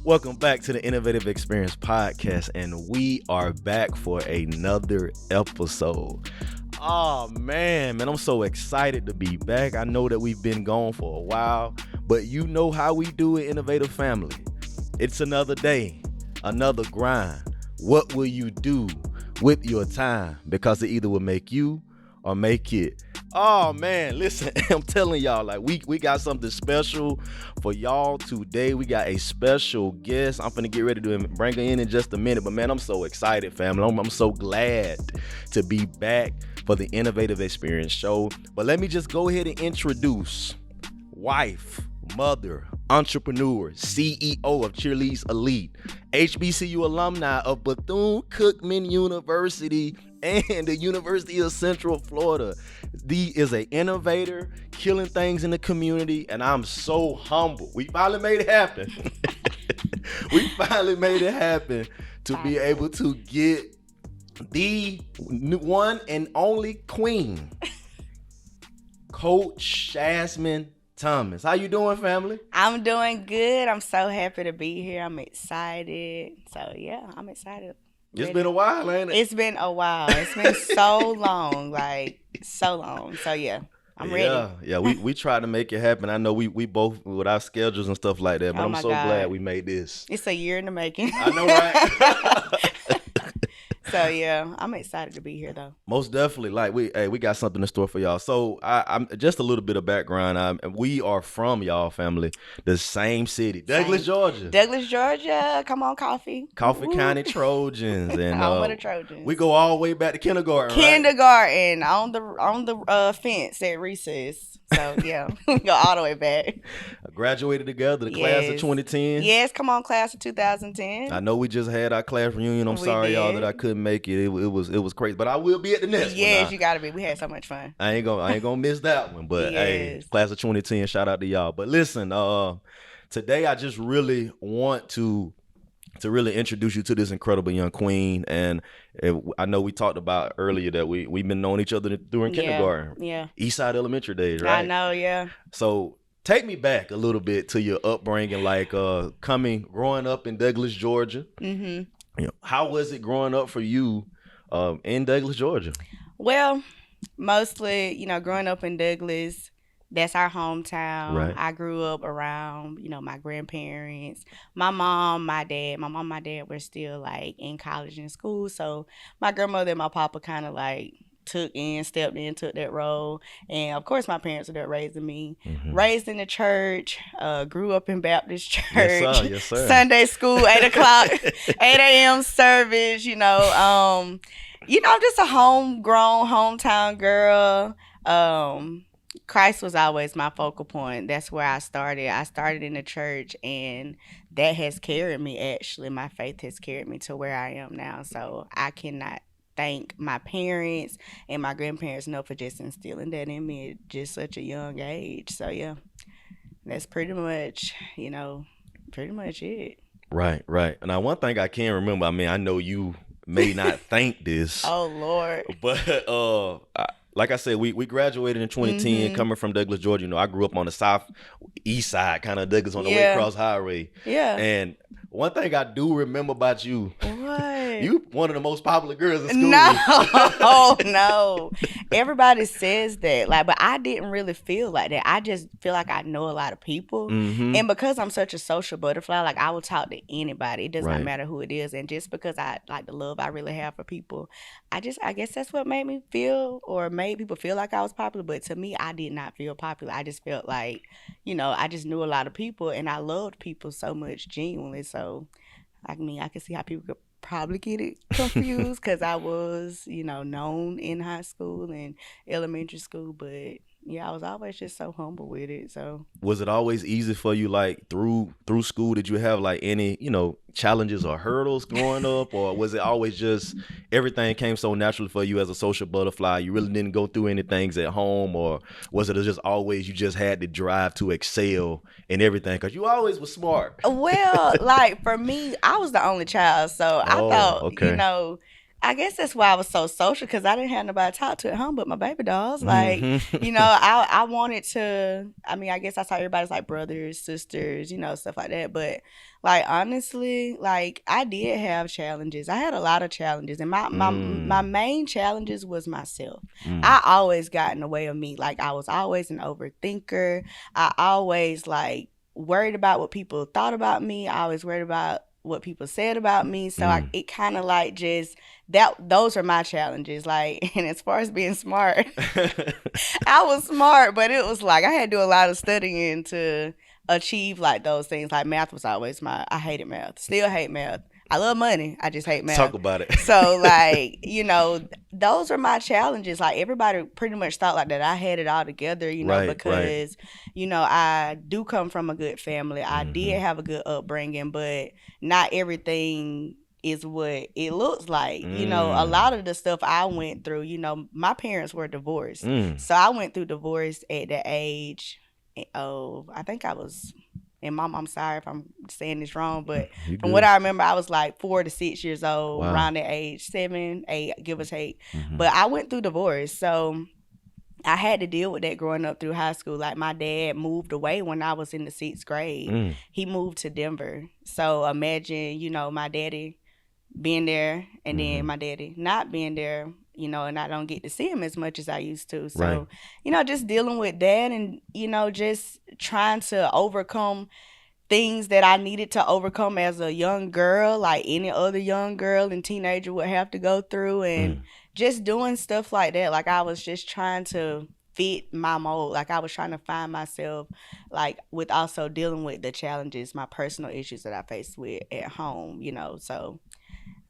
Welcome back to the Innovative Experience Podcast, and we are back for another episode. Oh man, I'm so excited to be back. I know that we've been gone for a while, but you know how we do it, Innovative Family. It's another day, another grind. What will you do with your time? Because it either will make you or make it. Oh man, listen, I'm telling y'all, like we got something special for y'all today. We got a special guest. I'm finna get ready to bring her in just a minute, but man, I'm so excited, family. I'm so glad to be back for the Innovative Experience Show. But let me just go ahead and introduce wife, mother, entrepreneur, CEO of Cheerleaders Elite, HBCU alumni of Bethune-Cookman University and the University of Central Florida. Dee is an innovator, killing things in the community, and I'm so humble. We finally made it happen. We finally made it happen to be able to get the one and only queen, Coach Shasmine Thomas. How you doing, family? I'm doing good. I'm so happy to be here. I'm excited. So yeah, I'm excited. It's been a while, ain't it? It's been a while. It's been so long, like so long. So yeah, I'm ready. Yeah, we tried to make it happen. I know we both with our schedules and stuff like that, but I'm so glad we made this. It's a year in the making. I know, right? So yeah, I'm excited to be here though. Most definitely. Like we got something in store for y'all. So I'm just a little bit of background. We are from y'all family, the same city, Douglas, Georgia. Douglas, Georgia. Come on, Coffee County Trojans, and home of the Trojans. We go all the way back to kindergarten. Kindergarten, right? on the fence at recess. So yeah, we go all the way back. Graduated together, the class of 2010. Yes, come on, class of 2010. I know we just had our class reunion. I'm sorry, y'all, that I couldn't make it. It was crazy, but I will be at the next one. Yes, you gotta be. We had so much fun. I ain't gonna miss that one. But hey, class of 2010, shout out to y'all. But listen, today I just really want to really introduce you to this incredible young queen. And I know we talked about earlier that we've been knowing each other during kindergarten. Yeah. Eastside Elementary days, right? I know, yeah. So take me back a little bit to your upbringing, like growing up in Douglas, Georgia. Mm-hmm. You know, how was it growing up for you in Douglas, Georgia? Well, mostly, growing up in Douglas, that's our hometown. Right. I grew up around, my grandparents. My mom, my dad were still like in college and school. So my grandmother and my papa kind of like took that role. And of course my parents were there raising me. Mm-hmm. Raised in the church, grew up in Baptist church. Yes, sir. Sunday school, 8 o'clock, 8 a.m. service, I'm just a homegrown, hometown girl. Christ was always my focal point. That's where I started. I started in the church, and that has carried me, actually. My faith has carried me to where I am now. So I cannot thank my parents and my grandparents enough for just instilling that in me at just such a young age. So, yeah, that's pretty much it. Right. And now one thing I can remember, I know you may not think this. Oh, Lord. But like I said, we graduated in 2010, mm-hmm. coming from Douglas, Georgia. I grew up on the southeast side, kind of Douglas on the way across highway. Yeah. And one thing I do remember about you, what? You one of the most popular girls in school. No. Everybody says that, but I didn't really feel like that. I just feel like I know a lot of people, mm-hmm. and because I'm such a social butterfly, I will talk to anybody. It does not matter who it is, and just because I like the love I really have for people, I guess that's what made me feel, or made people feel like I was popular. But to me, I did not feel popular. I just felt like, I just knew a lot of people, and I loved people so much genuinely. So, I can see how people could probably get it confused because I was, known in high school and elementary school. But yeah, I was always just so humble with it. So was it always easy for you, like through school? Did you have like any, challenges or hurdles growing up, or was it always just everything came so naturally for you as a social butterfly? You really didn't go through any things at home, or was it just always you just had the drive to excel in everything because you always was smart? Well, for me, I was the only child, so I thought, I guess that's why I was so social because I didn't have nobody to talk to at home but my baby dolls. Like, Mm-hmm. I wanted to. I mean, I guess I saw everybody's like brothers, sisters, stuff like that. But like honestly, like I did have challenges. I had a lot of challenges, and my mm, main challenges was myself. mm. I always got in the way of me. Like I was always an overthinker. I always like worried about what people thought about me. I always worried about what people said about me. So it kind of like just those are my challenges. Like, and as far as being smart, I was smart, but it was like I had to do a lot of studying to achieve like those things. Like math was always I hated math. Still hate math. I love money. I just hate Talk math. about it. So like, those are my challenges. Like everybody pretty much thought like that I had it all together, Right, right. because, I do come from a good family. I Mm-hmm. did have a good upbringing, but not everything is what it looks like. A Mm, lot of the stuff I went through, my parents were divorced. mm. So I went through divorce at the age of, I think I was, and mom, I'm sorry if I'm saying this wrong, but You from what good? I remember, I was like 4 to 6 years old, Wow. around that age, 7, 8, give or take. Mm-hmm. But I went through divorce. So I had to deal with that growing up through high school. Like my dad moved away when I was in the 6th grade. Mm, He moved to Denver. So imagine, my daddy being there and then mm-hmm. my daddy not being there, and I don't get to see him as much as I used to. Right. So, just dealing with that and, just trying to overcome things that I needed to overcome as a young girl, like any other young girl and teenager would have to go through, and Mm. just doing stuff like that. Like I was just trying to fit my mold. Like I was trying to find myself, like with also dealing with the challenges, my personal issues that I faced with at home, So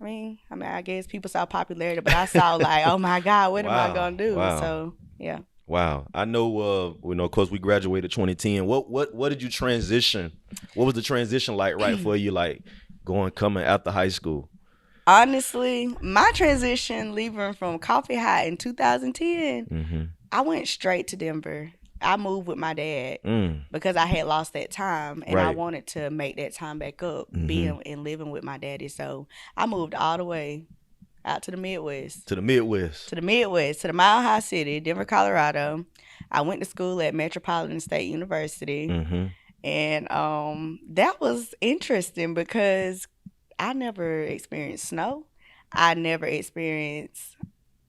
I guess people saw popularity, but I saw like, oh my God, what am I Wow. gonna do? Wow. So yeah. Wow. I know of course we graduated 2010. What did you transition? What was the transition like right for you, like coming after high school? Honestly, my transition leaving from Coffee Hut in 2010, Mm-hmm. I went straight to Denver. I moved with my dad Mm. because I had lost that time and I Right. wanted to make that time back up, Mm-hmm. being and living with my daddy. So I moved all the way out to the Midwest, To the Midwest. to the Mile High City, Denver, Colorado. I went to school at Metropolitan State University, Mm-hmm. and that was interesting because I never experienced snow. I never experienced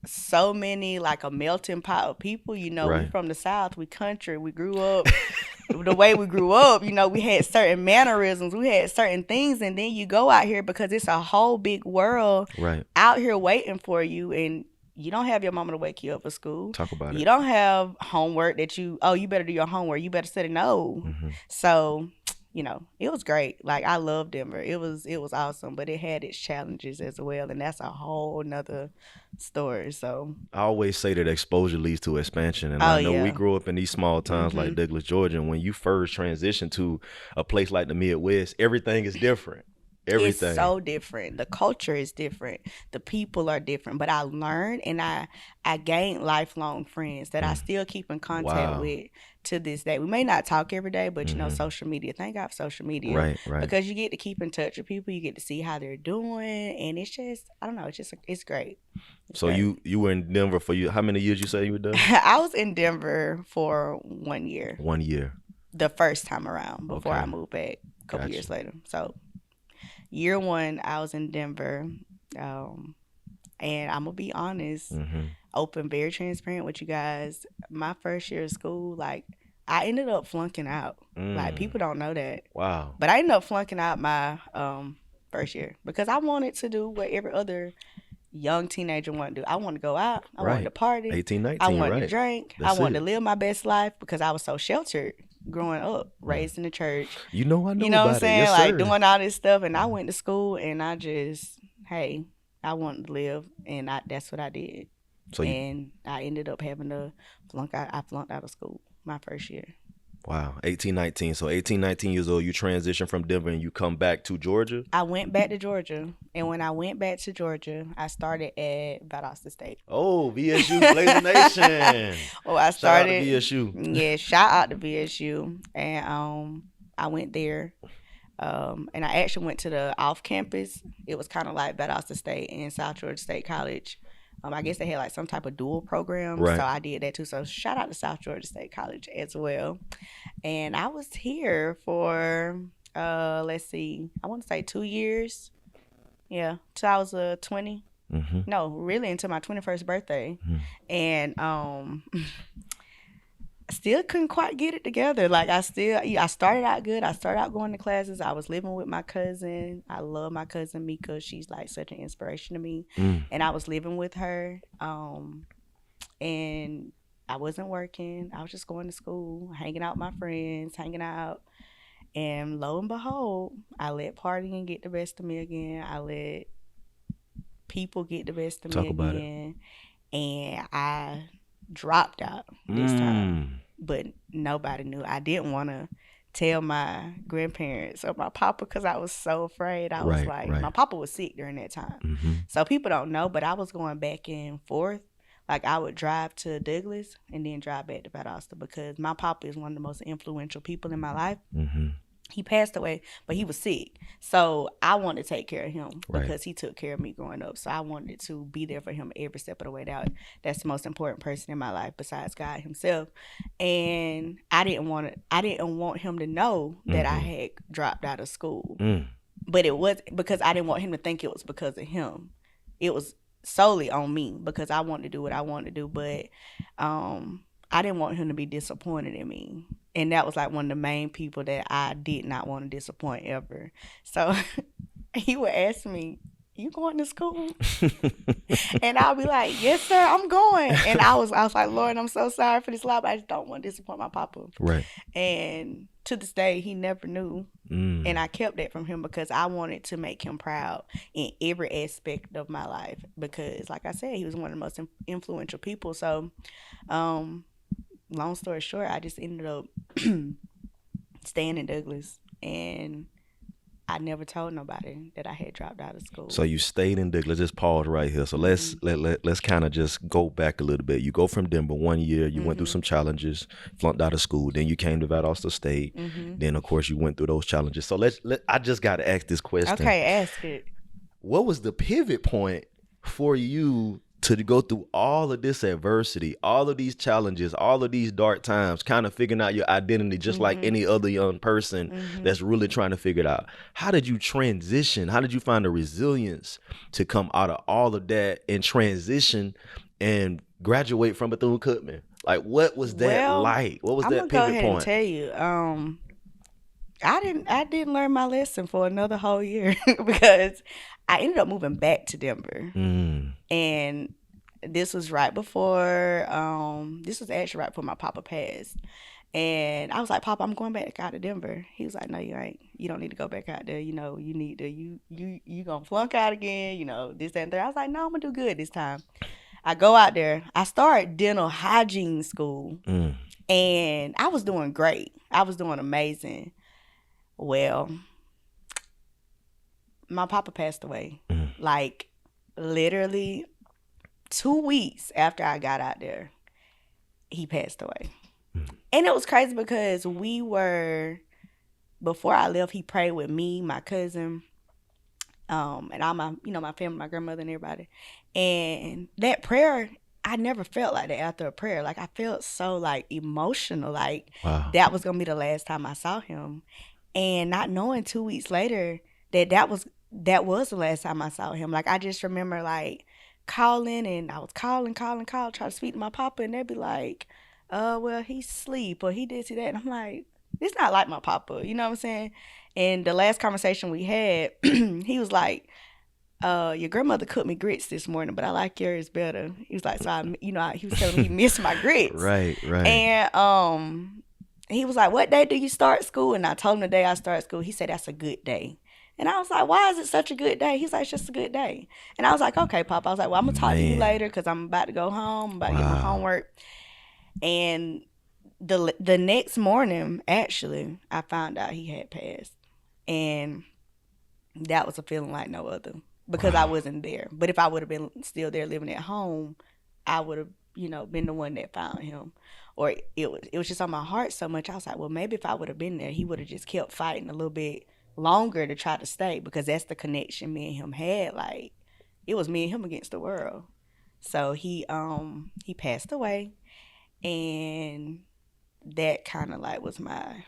so many, like a melting pot of people. We Right. from the South, we country, we grew up the way we grew up. We had certain mannerisms, we had certain things, and then you go out here because it's a whole big world Right. out here waiting for you, and you don't have your mama to wake you up for school. Talk about You it. don't have homework that you better do your homework. You better study. No. Mm-hmm. So, it was great. Like I love Denver. It was awesome, but it had its challenges as well, and that's a whole nother story. So, I always say that exposure leads to expansion, and oh I know we yeah. grew up in these small towns like Mhm. Douglas, Georgia. And when you first transition to a place like the Midwest, everything is different. It's Everything. so different. The culture is different. The people are different. But I learned and I gained lifelong friends that I Mm. still keep in contact Wow. with to this day. We may not talk every day, but Mm-hmm. social media. Thank God for social media Right. Right. because you get to keep in touch with people. You get to see how they're doing, and it's just I don't know. It's great. It's So great. you were in Denver for how many years you say you were there? I was in Denver for 1 year, 1 year. the first time around before I Okay. moved back a couple Gotcha. years later. So year one, I was in Denver. And I'm gonna be honest, Mm-hmm. open, very transparent with you guys. My first year of school, like I ended up flunking out. Like Mm. people don't know that, Wow. but I ended up flunking out my first year because I wanted to do what every other young teenager wanted to do. I wanted to go out. I wanted to Right. party. 18, I 19, wanted to right. drink. I That's wanted it. to live my best life because I was so sheltered growing up, Mm. raised in the church. I You know know what I'm about it. saying? Yes, Like sir. doing all this stuff, and I Mm. went to school, and I just, hey, I wanted to live, and that's what I did. So And I ended up having to flunk out. I flunked out of school my first year. wow, 18, 19. So 18, 19 years old, you transition from Denver and you come back to Georgia. I went back to Georgia, and when I went back to Georgia, I started at Valdosta State. Oh, VSU Blazer Nation. Well, I Shout out to started. VSU. Yeah, shout out to VSU, and I went there. And I actually went to the off campus. It was kind of like Valdosta State and South Georgia State College. I guess they had like some type of dual program, so Right. I did that too. So shout out to South Georgia State College as well. And I was here for let's see, I want to say 2 years. Yeah, till I was 20. Mm-hmm. No, really until my 21st birthday. Mm-hmm. And still couldn't quite get it together. Like I started out good. I started out going to classes. I was living with my cousin. I love my cousin Mika. She's like such an inspiration to me. And I was living with her. And I wasn't working. I was just going to school, hanging out with my friends, hanging out. And lo and behold, I let partying get the best of me again. I let people get the best of Talk me about again. And I dropped out this time. But nobody knew. I didn't want to tell my grandparents or my papa because I was so afraid. I was like, my papa was sick during that time. Mm-hmm. So people don't know, but I was going back and forth. Like I would drive to Douglas and then drive back to Valdosta because my papa is one of the most influential people in my life. Mm-hmm. He passed away, but he was sick. So I wanted to take care of him Right. because he took care of me growing up. So I wanted to be there for him every step of the way. That's the most important person in my life besides God himself. And I didn't want him to know that I had dropped out of school. But it was because I didn't want him to think it was because of him. It was solely on me because I wanted to do what I wanted to do. But I didn't want him to be disappointed in me. And that was like one of the main people that I did not want to disappoint ever. So he would ask me, "You going to school?" And I'll be like, "Yes, sir, I'm going." And I was like, "Lord, I'm so sorry for this lie, but I just don't want to disappoint my papa." Right. And to this day, he never knew. And I kept that from him because I wanted to make him proud in every aspect of my life. Because, like I said, he was one of the most influential people. So, long story short, I just ended up staying in Douglas, and I never told nobody that I had dropped out of school. So you stayed in Douglas. Let's pause right here. So let's kind of just go back a little bit. You go from Denver 1 year. You went through some challenges, flunked out of school. Then you came to Valdosta State. Then of course you went through those challenges. So I just got to ask this question. Okay, ask it. What was the pivot point for you to go through all of this adversity, all of these challenges, all of these dark times, kind of figuring out your identity just like any other young person that's really trying to figure it out? How did you transition? How did you find the resilience to come out of all of that and transition and graduate from Bethune-Cookman? Like, what was that like? What was that pivot point? I'm gonna go ahead and tell you. I didn't learn my lesson for another whole year because I ended up moving back to Denver. And this was right before, this was actually right before my papa passed. And I was like, "Papa, I'm going back out to Denver." He was like, "No, you ain't. You don't need to go back out there. You know, you need to, you gonna flunk out again, you know, this, that, and that." I was like, "No, I'm gonna do good this time." I go out there. I start dental hygiene school. And I was doing great. I was doing amazing. Well, my papa passed away. Like, literally 2 weeks after I got out there, he passed away. And it was crazy because before I left, he prayed with me, my cousin, and all my, my family, my grandmother and everybody. And that prayer, I never felt like that after a prayer. Like, I felt so, like, emotional. Like, that was going to be the last time I saw him. And not knowing 2 weeks later that was the last time I saw him. Like, I just remember, like, calling, and I was calling, trying to speak to my papa, and they'd be like, "Well, he's asleep," or "He did see that." And I'm like, it's not like my papa, you know what I'm saying? And the last conversation we had, he was like, "Your grandmother cooked me grits this morning, but I like yours better." He was like, he was telling me he missed my grits. Right. And he was like, "What day do you start school?" And I told him the day I start school. He said, "That's a good day." And I was like, "Why is it such a good day?" He's like, "It's just a good day." And I was like, "Okay, Papa." I was like, "Well, I'm going to talk to you later because I'm about to go home. I'm about to get my homework." And the next morning, actually, I found out he had passed. And that was a feeling like no other because I wasn't there. But if I would have been still there living at home, I would have, been the one that found him. Or it was just on my heart so much. I was like, well, maybe if I would have been there, he would have just kept fighting a little bit longer to try to stay because that's the connection me and him had. Like it was me and him against the world. So he passed away, and that kind of like was my I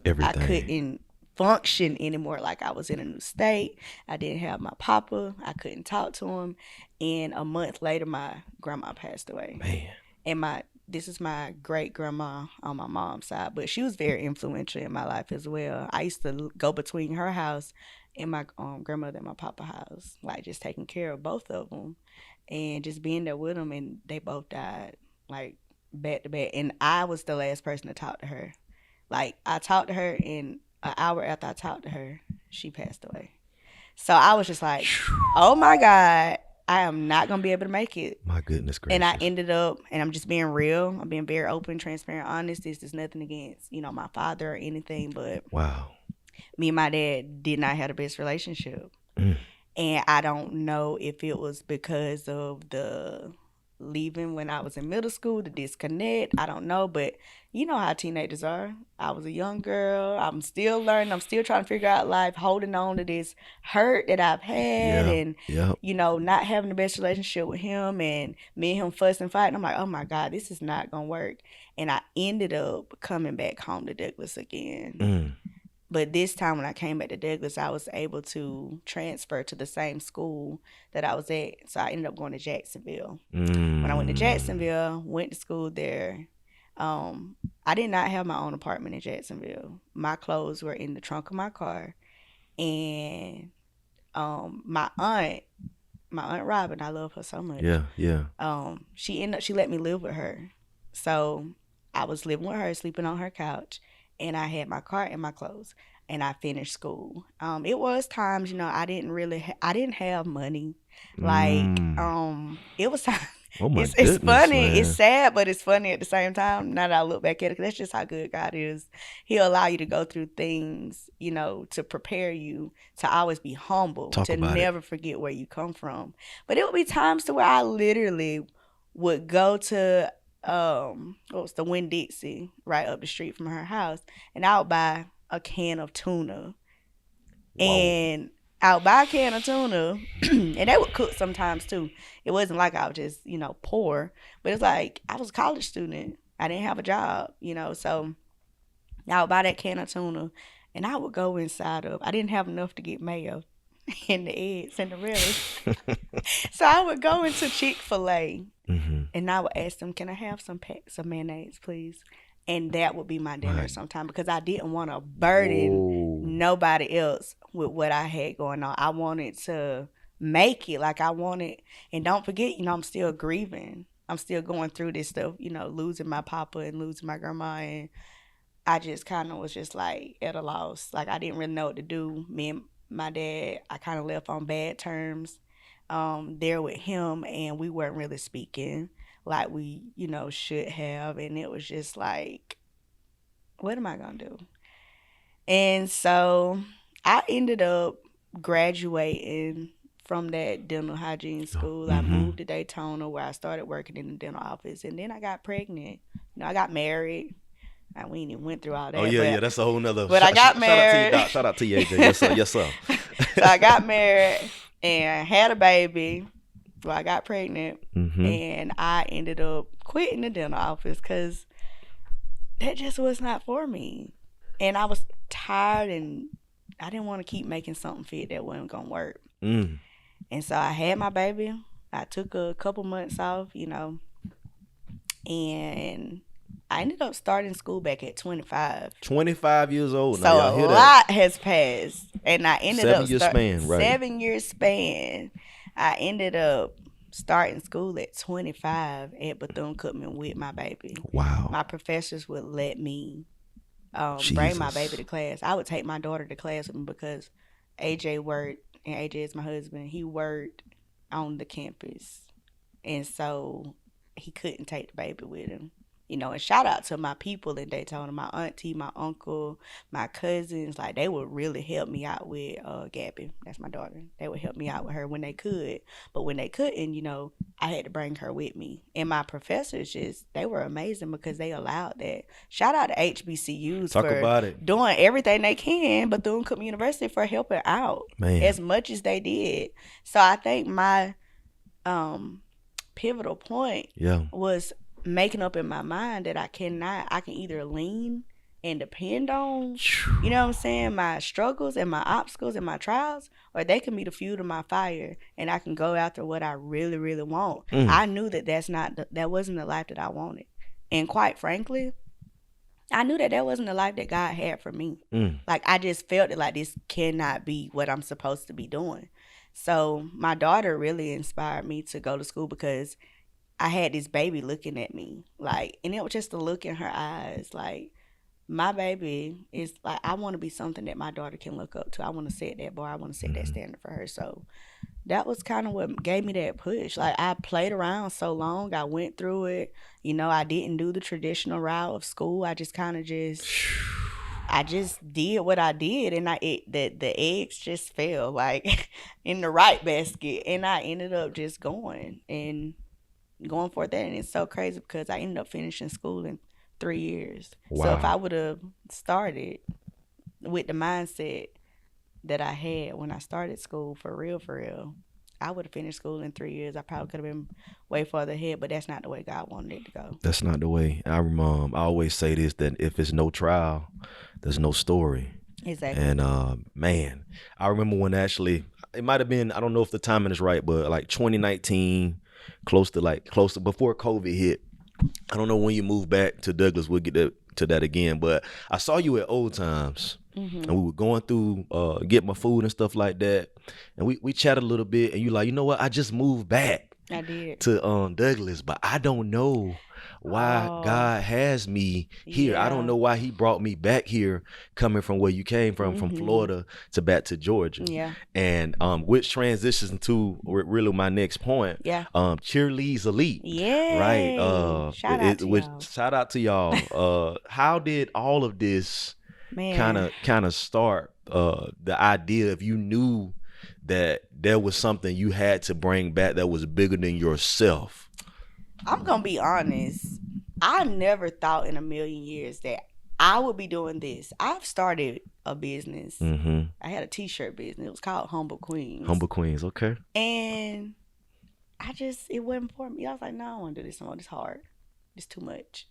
Everything. couldn't function anymore. Like I was in a new state. I didn't have my papa. I couldn't talk to him. And a month later, my grandma passed away. Man. And my this is my great grandma on my mom's side, but she was very influential in my life as well. I used to go between her house and my grandmother and my papa house, like just taking care of both of them and just being there with them. And they both died like back to back. And I was the last person to talk to her. Like I talked to her, and an hour after I talked to her, she passed away. So I was just like, oh my God, I am not gonna be able to make it. My goodness And I gracious. ended up, and I'm just being real. I'm being very open, transparent, honest. This is nothing against, my father or anything, but Wow. me and my dad did not have the best relationship. Mm. And I don't know if it was because of the leaving when I was in middle school, the disconnect. I don't know, but you know how teenagers are. I was a young girl. I'm still learning. I'm still trying to figure out life, holding on to this hurt that I've had, Yeah. and Yep. not having the best relationship with him, and me and him fussing, fighting. I'm like, oh my God, this is not gonna work. And I ended up coming back home to Douglas again. Mm. But this time when I came back to Douglas, I was able to transfer to the same school that I was at. So I ended up going to Jacksonville. When I went to Mm. Jacksonville, went to school there. I did not have my own apartment in Jacksonville. My clothes were in the trunk of my car, and my aunt Robin, I love her so much. Yeah. Yeah. She let me live with her, so I was living with her, sleeping on her couch, and I had my car and my clothes, and I finished school. It was times, I didn't have money, like Mm. it was time. Oh my It's goodness, funny, it's man. sad, but it's funny at the same time. Now that I look back at it, 'cause that's just how good God is. He'll allow you to go through things, to prepare you to always be humble, Talk to about it. never forget where you come from. But it would be times to where I literally would go to what was the Winn Dixie right up the street from her house, and I would buy a can of tuna, Whoa. and I would buy a can of tuna, and they would cook sometimes too. It wasn't like I was just poor, but it's like I was a college student. I didn't have a job, so I would buy that can of tuna, and I would go inside of. I didn't have enough to get mayo and the eggs and the relish. So I would go into Chick-fil-A Mm-hmm. and I would ask them, "Can I have some packs of mayonnaise, please?" And that would be my dinner My. sometime because I didn't want to burden Whoa. nobody else with what I had going on. I wanted to make it like I wanted. And don't forget, I'm still grieving. I'm still going through this stuff, losing my papa and losing my grandma. And I just kind of was just like at a loss. Like I didn't really know what to do. Me and my dad, I kind of left on bad terms there with him, and we weren't really speaking like we, should have. And it was just like, what am I gonna do? And so I ended up graduating from that dental hygiene school. I Mm-hmm. moved to Daytona where I started working in the dental office, and then I got pregnant. I got married. We ain't even went through all Oh that, yeah, but yeah. That's a whole nother. I got Shout out to you, married. Doc. Shout out to you, AJ. Yes, sir. Yes, sir. So I got married and had a baby. Well, I got pregnant, Mm-hmm. and I ended up quitting the dental office because that just was not for me. And I was tired, and I didn't want to keep making something fit that wasn't gonna work. Mm. And so I had my baby. I took a couple months off, and I ended up starting school back at 25. 25 years old. So Now y'all a hear that? lot has passed, and I ended up 7 year span, right? 7 year span. I ended up starting school at 25 at Bethune Cookman with my baby. Wow. My professors would let me bring my baby Jesus. to class. I would take my daughter to class with me because AJ worked, and AJ is my husband. He worked on the campus, and so he couldn't take the baby with him. And shout out to my people in Daytona, my auntie, my uncle, my cousins. Like, they would really help me out with Gabby. That's my daughter. They would help me out with her when they could. But when they couldn't, I had to bring her with me. And my professors they were amazing because they allowed that. Shout out to HBCUs Talk for about it. doing everything they can, Bethune-Cookman University for helping out as much as they did. So I think my pivotal point was making up in my mind that I can either lean and depend on, my struggles and my obstacles and my trials, or they can be the fuel to my fire and I can go after what I really, really want. I knew that wasn't the life that I wanted. And quite frankly, I knew that wasn't the life that God had for me. Like, I just felt it like this cannot be what I'm supposed to be doing. So my daughter really inspired me to go to school because I had this baby looking at me, like, and it was just the look in her eyes. Like, my baby is like, I want to be something that my daughter can look up to. I want to set that bar. I want to set that standard for her. So that was kind of what gave me that push. Like, I played around so long. I went through it. I didn't do the traditional route of school. I just kind of I just did what I did, and the eggs just fell like in the right basket, and I ended up just going for that. And it's so crazy because I ended up finishing school in 3 years. Wow. So if I would have started with the mindset that I had when I started school, for real, I would have finished school in 3 years. I probably could have been way farther ahead, but that's not the way God wanted it to go. That's not the way. I always say this, that if it's no trial, there's no story. Exactly. And man, I remember when actually, it might have been, I don't know if the timing is right, but like 2019, close to before COVID hit. I don't know when you moved back to Douglas. We'll get to that again. But I saw you at Old Times, and we were going through get my food and stuff like that. And we chatted a little bit, and you like, you know what? I just moved back. I did. To Douglas, but I don't know why God has me here. I don't know why he brought me back here, coming from where you came from Florida to back to Georgia. Yeah. And which transitions into really my next point. Yeah. Cheerlead's Elite. Yeah. Right. Shout out to y'all. How did all of this kind of start? The idea, if you knew that there was something you had to bring back that was bigger than yourself. I'm gonna be honest. I never thought in a million years that I would be doing this. I've started a business. I had a t-shirt business. It was called Humble Queens. Humble Queens, okay. And it wasn't for me. I was like, no, I don't want to do this anymore. It's hard. It's too much.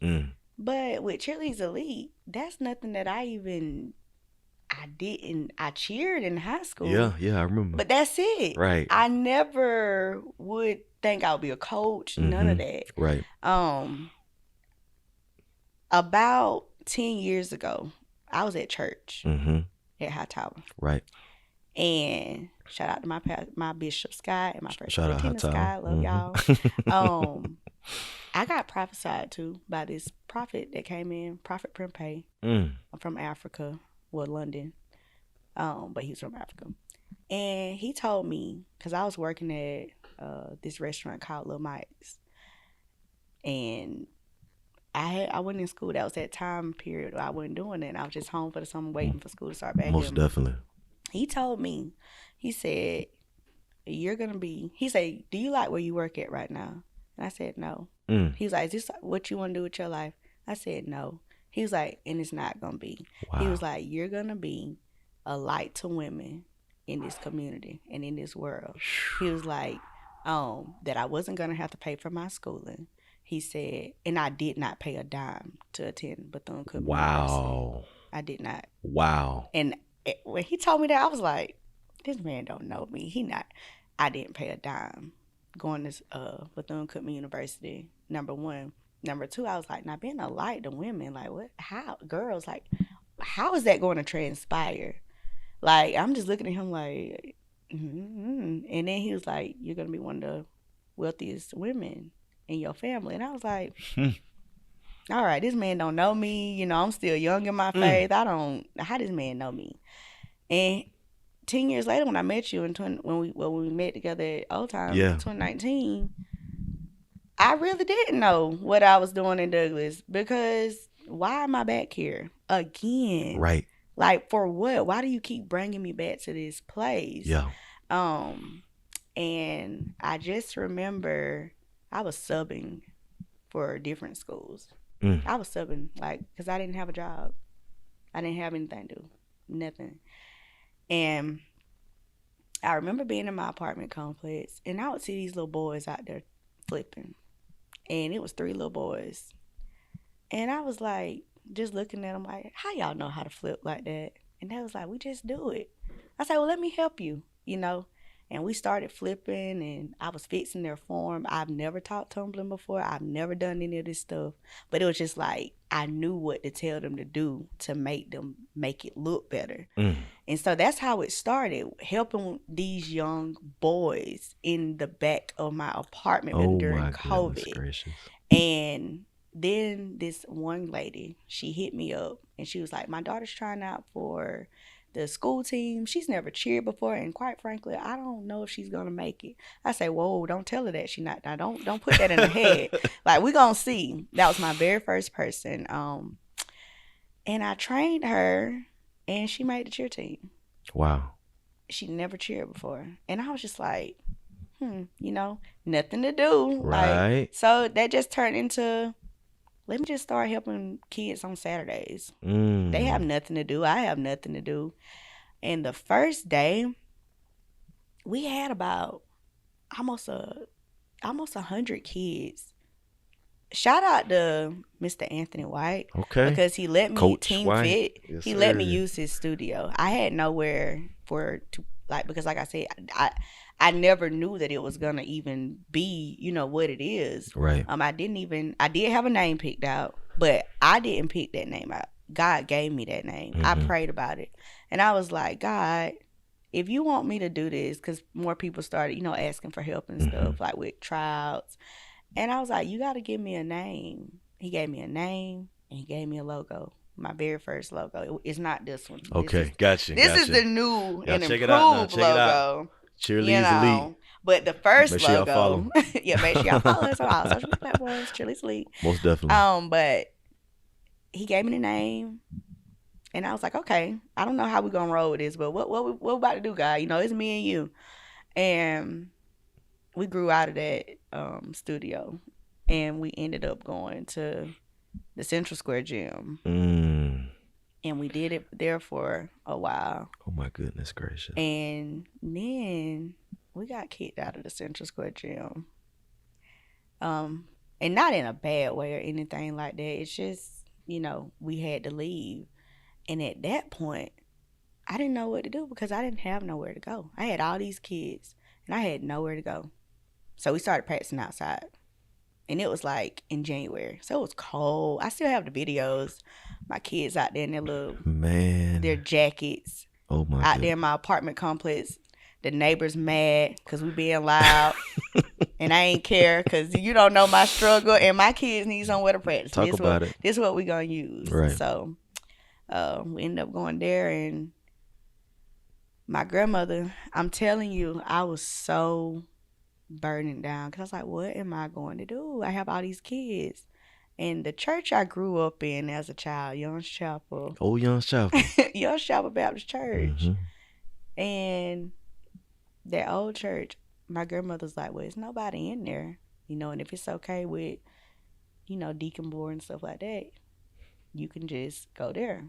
But with Cheerleaders Elite, that's nothing that I cheered in high school. Yeah, I remember. But that's it. Right. I never would think I would be a coach, none of that. Right. About 10 years ago, I was at church at Hightower. Right. And shout out to my Bishop Scott and my first shout out Tina Scott. Love y'all. I got prophesied to by this prophet that came in, Prophet Prempe, from Africa. Well, London, but he's from Africa. And he told me, because I was working at this restaurant called Lil Mike's, and I wasn't in school. That was that time period where I wasn't doing it. I was just home for the summer waiting for school to start back. Most definitely. He told me, he said, he said, do you like where you work at right now? And I said, no. He was like, is this what you want to do with your life? I said, no. He was like, and it's not going to be. Wow. He was like, you're going to be a light to women in this community and in this world. He was like, that I wasn't going to have to pay for my schooling. He said, and I did not pay a dime to attend Bethune-Cookman University. I did not. Wow. And when he told me that, I was like, this man don't know me. I didn't pay a dime going to Bethune-Cookman University, number one. Number two, I was like, now being a light to women, like what, how, girls, like, how is that going to transpire? Like, I'm just looking at him like, and then he was like, you're going to be one of the wealthiest women in your family. And I was like, all right, this man don't know me. I'm still young in my faith. How does man know me? And 10 years later, when I met you when we met together at Old Time, 2019, I really didn't know what I was doing in Douglas because why am I back here again? Right. Like for what? Why do you keep bringing me back to this place? Yeah. Um, and I just remember I was subbing for different schools. Mm. I was subbing like because I didn't have a job. I didn't have anything to do, nothing. And I remember being in my apartment complex, and I would see these little boys out there flipping, and it was three little boys, and I was like, just looking at them like, how y'all know how to flip like that? And they was like, we just do it. I said, well, let me help you, you know. And we started flipping, and I was fixing their form. I've never taught tumbling before. I've never done any of this stuff. But it was just like I knew what to tell them to do to make them make it look better. Mm. And so that's how it started, helping these young boys in the back of my apartment building during COVID. Gracious. And then this one lady, she hit me up and she was like, my daughter's trying out for the school team. She's never cheered before, and quite frankly, I don't know if she's gonna make it. I say, whoa, don't tell her that she not. Now, don't put that in her head. Like, we gonna see. That was my very first person. And I trained her, and she made the cheer team. Wow. She never cheered before, and I was just like, you know, nothing to do. Right. Like, so that just turned into, let me just start helping kids on Saturdays. Mm. They have nothing to do. I have nothing to do. And the first day, we had about almost 100 kids. Shout out to Mr. Anthony White. Okay. Because he let me Coach team White. fit. Yes, He let sir. me use his studio. I had nowhere to, like, because like I said, I never knew that it was gonna even be, you know, what it is. Right. I did have a name picked out, but I didn't pick that name out. God gave me that name. I prayed about it, and I was like, God, if you want me to do this, because more people started, you know, asking for help and stuff, like with tryouts, and I was like, you got to give me a name. He gave me a name, and he gave me a logo. My very first logo. It's not this one. Okay, gotcha. This is the new and check it out now. improved Check it out. logo. Cheerleaders Elite. But the first Make sure y'all logo, follow. yeah, make sure y'all follow us on all social media platforms. Cheerleaders Elite. Most definitely. But he gave me the name, and I was like, okay, I don't know how we're gonna roll with this, but what we about to do, guy? You know, it's me and you, and we grew out of that studio, and we ended up going to the Central Square Gym. And we did it there for a while. Oh my goodness gracious. And then we got kicked out of the Central Square Gym. And not in a bad way or anything like that. It's just, you know, we had to leave. And at that point, I didn't know what to do because I didn't have nowhere to go. I had all these kids and I had nowhere to go. So we started practicing outside. And it was like in January. So it was cold. I still have the videos. My kids out there in their jackets. Oh my out there in my apartment complex. The neighbors mad because we being loud. And I ain't care because you don't know my struggle. And my kids need somewhere to practice. Talk about it. This is what we're going to use. Right. So we ended up going there. And my grandmother, I'm telling you, I was so burning down because I was like, what am I going to do? I have all these kids. And the church I grew up in as a child, Young's Chapel. Oh, Young's Chapel. Young's Chapel Baptist Church. And that old church, my grandmother's like, well, there's nobody in there, you know, and if it's okay with, you know, deacon board and stuff like that, you can just go there.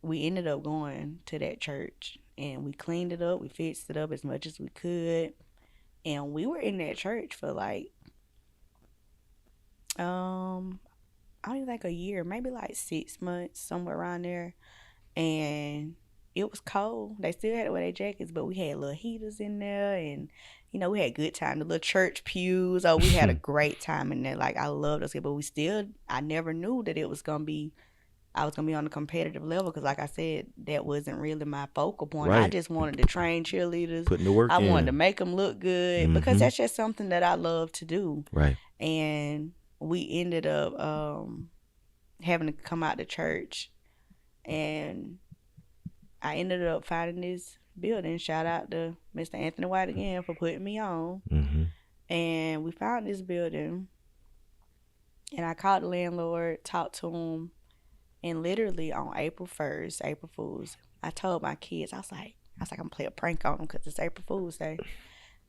We ended up going to that church and we cleaned it up. We fixed it up as much as we could. And we were in that church for like, I don't even think a year, maybe like 6 months, somewhere around there. And it was cold. They still had to wear their jackets, but we had little heaters in there. And, you know, we had a good time. The little church pews. Oh, we had a great time in there. Like, I loved us. But I never knew that I was going to be on a competitive level because, like I said, that wasn't really my focal point. Right. I just wanted to train cheerleaders. Putting the work in. I wanted to make them look good because that's just something that I love to do. Right. And we ended up having to come out to church. And I ended up finding this building. Shout out to Mr. Anthony White again for putting me on. And we found this building. And I called the landlord, talked to him, and literally on April 1st, April Fool's, I told my kids, I'm gonna play a prank on them because it's April Fool's Day.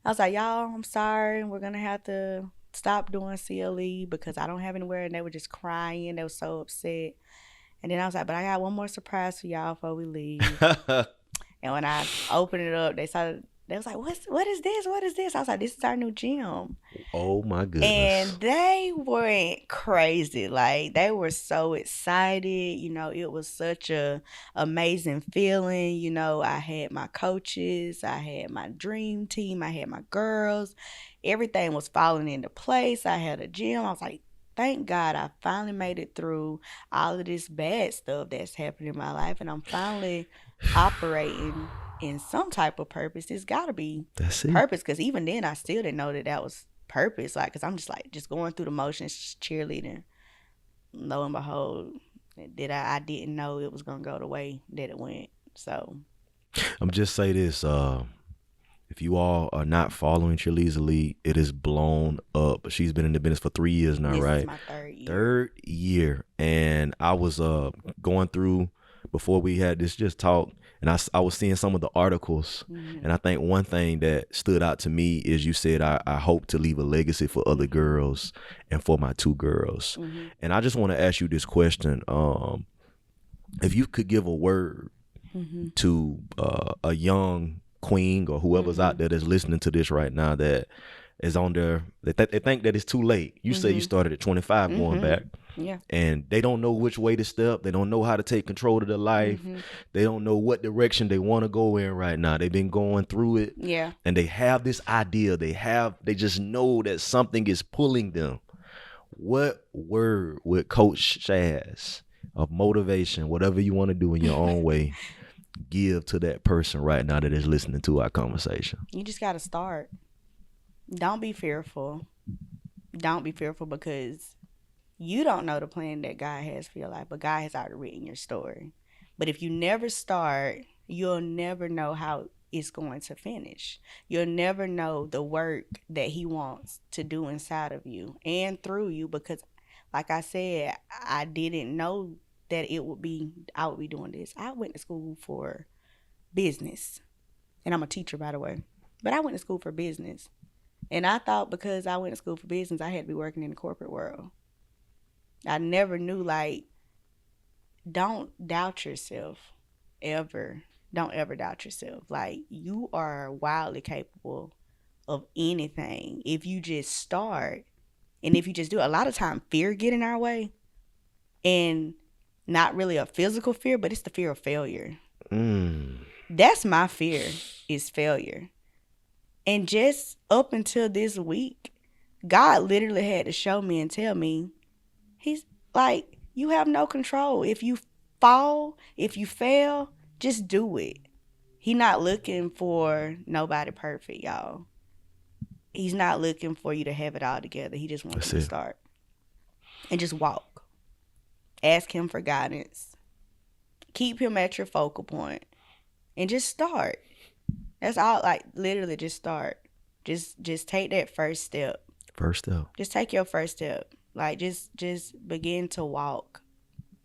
I was like, y'all, I'm sorry. We're going to have to stop doing CLE because I don't have anywhere. And they were just crying. They were so upset. And then I was like, but I got one more surprise for y'all before we leave. And when I opened it up, they was like, what is this? What is this? I was like, this is our new gym. Oh my goodness. And they went crazy. Like, they were so excited. You know, it was such a amazing feeling. You know, I had my coaches, I had my dream team, I had my girls. Everything was falling into place. I had a gym. I was like, thank God I finally made it through all of this bad stuff that's happened in my life. And I'm finally operating in some type of purpose. It's got to be purpose, because even then I still didn't know that was purpose. Like, because I'm just going through the motions, just cheerleading. Lo and behold, I didn't know it was going to go the way that it went. So I'm just say this, if you all are not following Cheerleaders Elite, it is blown up. She's been in the business for 3 years now, right? This is my third year. Third year. And I was going through, before we had this just talk, and I was seeing some of the articles. Mm-hmm. And I think one thing that stood out to me is you said, I hope to leave a legacy for other girls and for my 2 girls. Mm-hmm. And I just want to ask you this question. If you could give a word mm-hmm. to a young queen or whoever's mm-hmm. out there that's listening to this right now that is on there, they think that it's too late. You mm-hmm. say you started at 25 mm-hmm. going back. Yeah. And they don't know which way to step. They don't know how to take control of their life. Mm-hmm. They don't know what direction they want to go in right now. They've been going through it. Yeah. And they have this idea. They just know that something is pulling them. What word would Coach Shaz of motivation, whatever you want to do in your own way, give to that person right now that is listening to our conversation? You just got to start. Don't be fearful. Don't be fearful, because you don't know the plan that God has for your life, but God has already written your story. But if you never start, you'll never know how it's going to finish. You'll never know the work that He wants to do inside of you and through you, because like I said, I didn't know that I would be doing this. I went to school for business, and I'm a teacher, by the way, but I went to school for business. And I thought because I went to school for business, I had to be working in the corporate world. I never knew, like, don't doubt yourself ever. Don't ever doubt yourself. Like, you are wildly capable of anything if you just start and if you just do it. A lot of time fear get in our way, and not really a physical fear, but it's the fear of failure. That's my fear, is failure. And just up until this week, God literally had to show me and tell me, He's like, you have no control. If you fall, if you fail, just do it. He's not looking for nobody perfect, y'all. He's not looking for you to have it all together. He just wants you to start. And just walk. Ask Him for guidance. Keep Him at your focal point. And just start. That's all. Like, literally just start. Just take that first step. Just take your first step. Like, just begin to walk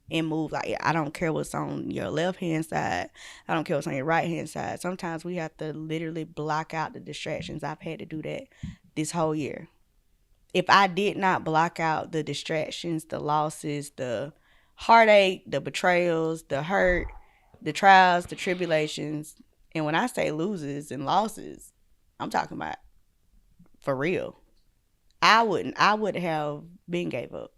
and move. Like, I don't care what's on your left-hand side. I don't care what's on your right-hand side. Sometimes we have to literally block out the distractions. I've had to do that this whole year. If I did not block out the distractions, the losses, the heartache, the betrayals, the hurt, the trials, the tribulations, and when I say losses and losses, I'm talking about for real. I would have been gave up.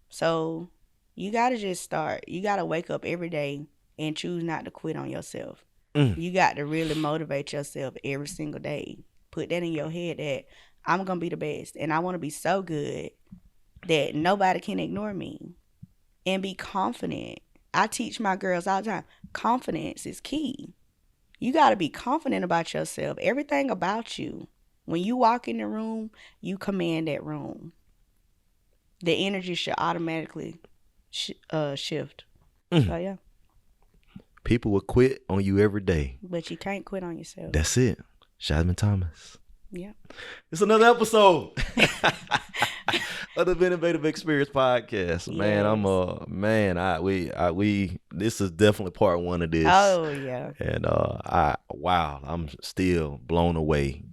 So you got to just start. You got to wake up every day and choose not to quit on yourself. You got to really motivate yourself every single day. Put that in your head that I'm going to be the best. And I want to be so good that nobody can ignore me. And be confident. I teach my girls all the time, confidence is key. You got to be confident about yourself. Everything about you. When you walk in the room, you command that room. The energy should automatically shift. So, yeah. People will quit on you every day. But you can't quit on yourself. That's it. Shasmine Thomas. Yeah. It's another episode of the Innovative Experience Podcast. Man, Yes. we this is definitely part one of this. Oh yeah. And I'm still blown away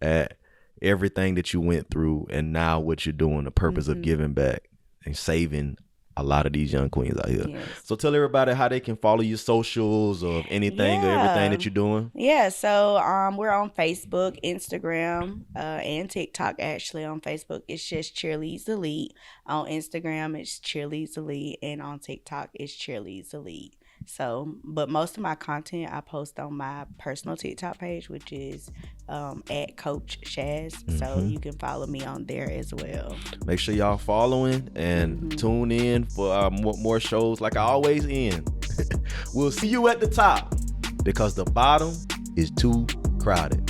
at everything that you went through and now what you're doing, the purpose of giving back and saving a lot of these young queens out here. Yes. So tell everybody how they can follow your socials or anything or everything that you're doing. Yeah, so we're on Facebook, Instagram, and TikTok. Actually, on Facebook it's just Cheerleads Elite. On Instagram it's Cheerleads Elite, and on TikTok it's Cheerleads Elite. So, but most of my content I post on my personal TikTok page, which is at Coach Shaz. So you can follow me on there as well. Make sure y'all following and tune in for more shows like I always end. We'll see you at the top because the bottom is too crowded.